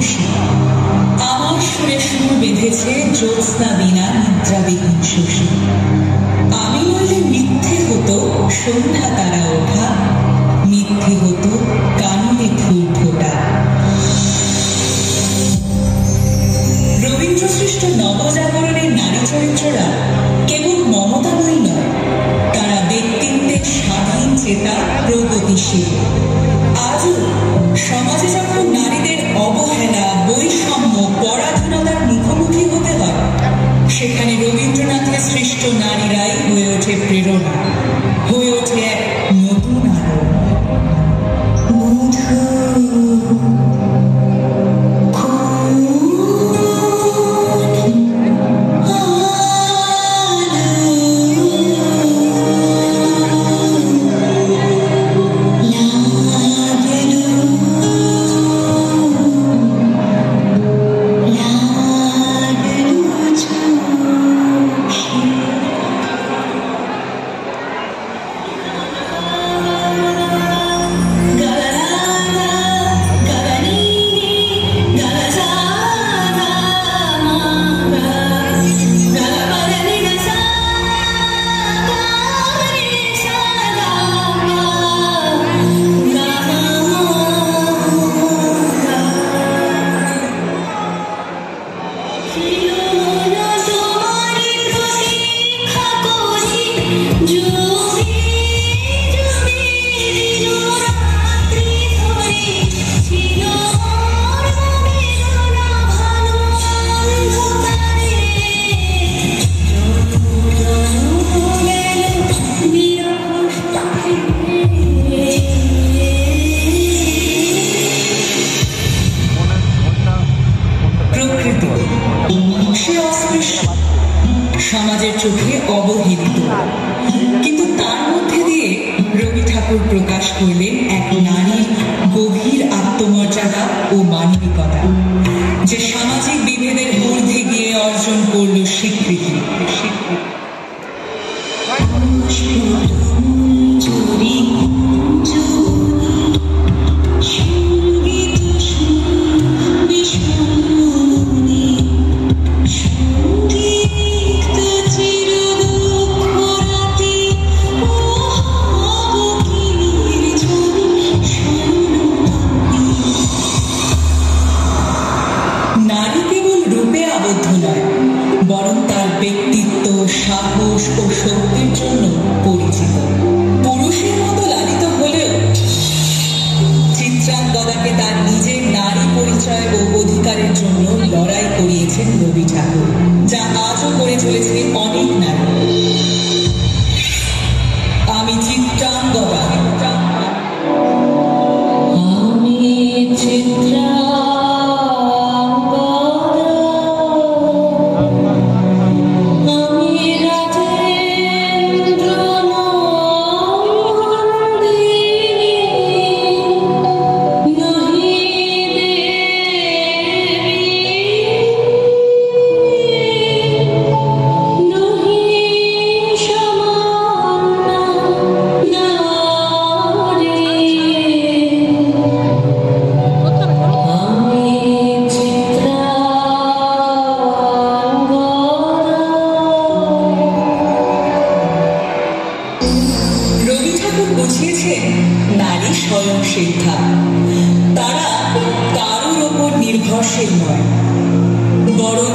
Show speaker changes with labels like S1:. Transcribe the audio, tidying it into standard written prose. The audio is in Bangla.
S1: খুশি। আমার সুরে সুর বেঁধেছে জ্যোৎস্না বিনা নিদ্রাবিহীন শশী। আমি নইলে মিথ্যে হতো সন্ধ্যা তারা ওঠা, মিথ্যে হতো কাননে ফুল ফোটা। রবীন্দ্র সৃষ্ট নবজাগরণের নারী চরিত্ররা কেবল মমতাময়ী নয়, তারা ব্যক্তিত্বের স্বাধীন চেতা, প্রগতিশীল। আজও সমাজে যখন নারীদের অবহেলা, বৈষম্য, পরাধীনতার মুখোমুখি হতে হয়, সেখানে রবীন্দ্রনাথের সৃষ্ট নারীরাই হয়ে ওঠে প্রেরণা, হয়ে ওঠে এক নতুন আলো। সমাজের চোখে অবহেলিত, কিন্তু তার মধ্যে দিয়ে রবি ঠাকুর প্রকাশ করলেন এক নারীর গভীর আত্মমর্যাদা ও মানবিকতা, যে সামাজিক বিভেদের ঊর্ধ্বে গিয়ে অর্জন করল স্বীকৃতি। নারী কেবল রূপে আবদ্ধ নয়, বরং তার ব্যক্তিত্ব, সাহস ও শক্তির জন্য পরিচিত। পুরুষের মতো লালিত হলেও চিত্রাঙ্গদাকে তার নিজের নারী পরিচয় ও অধিকারের জন্য লড়াই করিয়েছেন রবি ঠাকুর, যা আজও করে চলেছে অনেক নারী। আমি চিত্রাঙ্গদা, বুঝিয়েছেন নারী স্বয়ং সিদ্ধা। তারা কারোর ওপর নির্ভরশীল নয়, বরং